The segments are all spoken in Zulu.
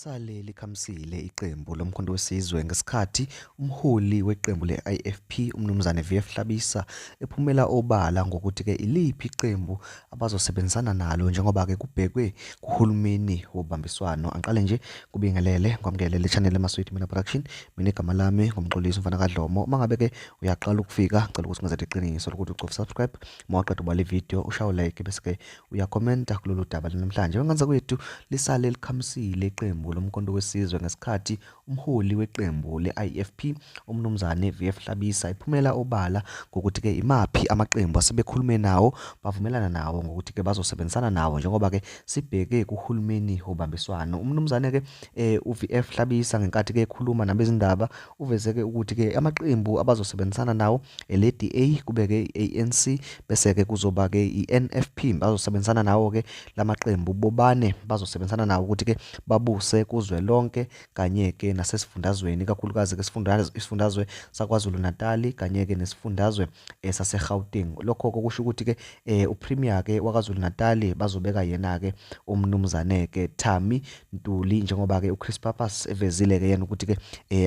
Sale likhamisile iqembu lomkhonto wesizwe ngesikhathi umholi weqembu le-IFP umnumzane VF Hlabisa ephumela obala ngokuthi-ke iliphi iqembu abazosebenzisana nalo njengoba-ke kubhekwe kuhulumeni wobambiswano. Angiqale nje kubingelele kwamukele le channel eMaswiti Mina Production. Mina igama lami ngumxolisi Mfana kaDlomo. Uma ngabe-ke uyaqala ukufika ngicela ukuthi ungenze iqiniso lokuthi ucofa subscribe. Uma waqeda ubala i-video ushaye like bese-ke uyakhomenta kulolu daba namhlanje. Okwenza kwethu lisale likhamisile iqembu lomkhonto wesizwe ngesikhathi umholi weqembu le-IFP umnumzane VF Hlabisa iphumela obala ngokuthi-ke imaphi amaqembu asebekhulume nawo bavumelana nawo ngokuthi-ke bazosebenzisana nawo njengoba-ke sibheke kuhulumeni wobambiswano. Umnumzane-ke uVF Hlabisa ngenkathi-ke ekhuluma nabezindaba uveze-ke ukuthi-ke amaqembu abazosebenzisana nawo ele-DA kube-ke i-ANC bese-ke kuzoba-ke i-NFP bazosebenzisana nawo-ke lamaqembu bobane bazosebenzisana nawo ukuthi-ke babuse kuzwelonke kanye-ke nasesifundazweni ikakhulukazi-ke isifundazwe saKwaZulu Natali kanye-ke nesifundazwe sase-Gauteng. Lokho-ke kusho ukuthi-ke uPremier-ke waKwaZulu Natali bazobeka yena-ke umnumzane-ke Thami Ntuli njengoba-ke uChris Pappas evezile-ke yena ukuthi-ke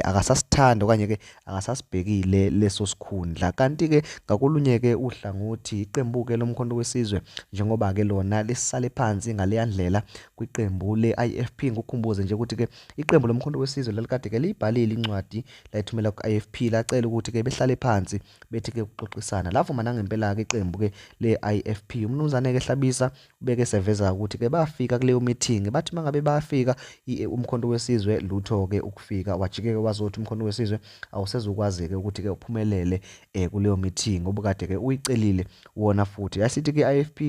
akasasithanda okanye-ke akasasibhekile leso sikhundla. Kanti-ke ngakolunye-ke uhlangothi iqembu-ke lomkhonto wesizwe njengoba-ke lona lisale phansi ngaleya ndlela kwiqembu le-IFP. Ngikukhumbuze nje ukuthi-ke iqembu lomkhonto wesizwe lalikade-ke liyibhalile incwadi layithumela ku-IFP lacela ukuthi-ke behlale phansi bethi-ke ukuxoxisana lavuma nangempela-ke iqembu-ke le-IFP. Umnumzane-ke Hlabisa ubeke seveza ukuthi-ke bafika kuleyo meeting bathi mangabe bayafika umkhonto wesizwe lutho-ke ukufika wajike-ke wazothi umkhonto wesizwe awusezukwazi-ke ukuthi-ke uphumelele kuleyo meeting obukade-ke uyicelile wona futhi yasithi-ke i-IFP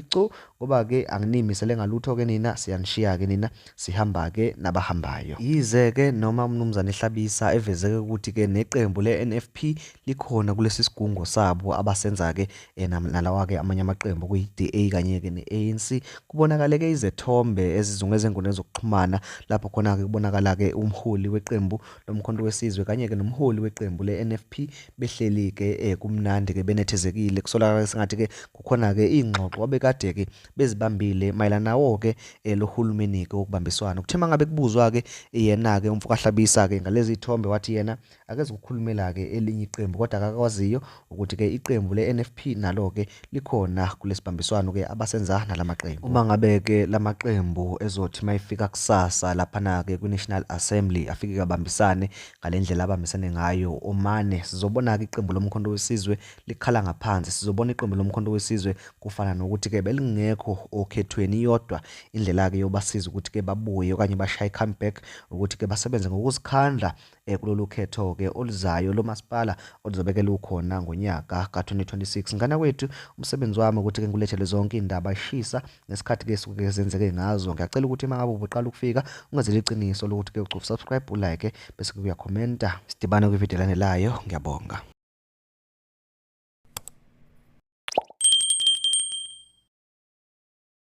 ngoba-ke anginimisele ngalutho-ke nina siyanishiya-ke nina sihamba-ke nabahambayo. Yize-ke noma umnumzane Hlabisa evezeke ukuthi-ke neqembu le-NFP likhona kulesi sigungo sabo abasenza-ke nalawa-ke amanye amaqembu kuyi-DA kanye-ke ne-ANC kubonakale-ke izethombe ezizungeze ezinkundleni zokuxhumana lapho khona-ke kubonakala-ke umholi weqembu lomkhonto wesizwe kanye-ke nomholi weqembu le-NFP behleli-ke kumnandi-ke benethezekile kusolakala sengathi-ke kukhona-ke iy'ngxoxo abekade-ke bezibambile mayelana nawo-ke lo hulumeni-ke wokubambiswana. Kuthe mangabe kubuzwa-ke yena-ke umfoka Hlabisa-ke ngalezi ithombe wathi yena akeze ukukhulumela-ke elinye iqembu kodwa akakwaziyo ukuthi-ke iqembu le-NFP nalo-ke likhona kulesibambiswano-ke abasenza nalamaqembu. Uma ngabe-ke lamaqembu ezothi mayifika kusasa laphana-ke kwi-National Assembly afike kabambisane ngale ndlela abambisane ngayo omane sizobona-ke iqembu lomkhonto wesizwe likhala ngaphansi. Sizobona iqembu lomkhonto wesizwe kufana nokuthi-ke belingekho okhethweni iyodwa indlela-ke yobasiza ukuthi-ke babuye okanye bashaye comeback ukuthi-ke basebenze ngokuzikhandla kulolu khetho-ke oluzayo lomasipala oluzobe-ke lukhona ngonyaka ka-2026. Ngana kwethu umsebenzi wami ukuthi-ke ngilethele zonke iy'ndaba ayishisa ngesikhathi-ke suke zenzeke ngazo. Ngiyacela ukuthi uma ngabe ubuqala ukufika ungenzele iqiniso lokuthi-ke ucofa subscribe ulike bese-ke uyakhomenta sidibane kwividiyo elandelayo. Ngiyabonga.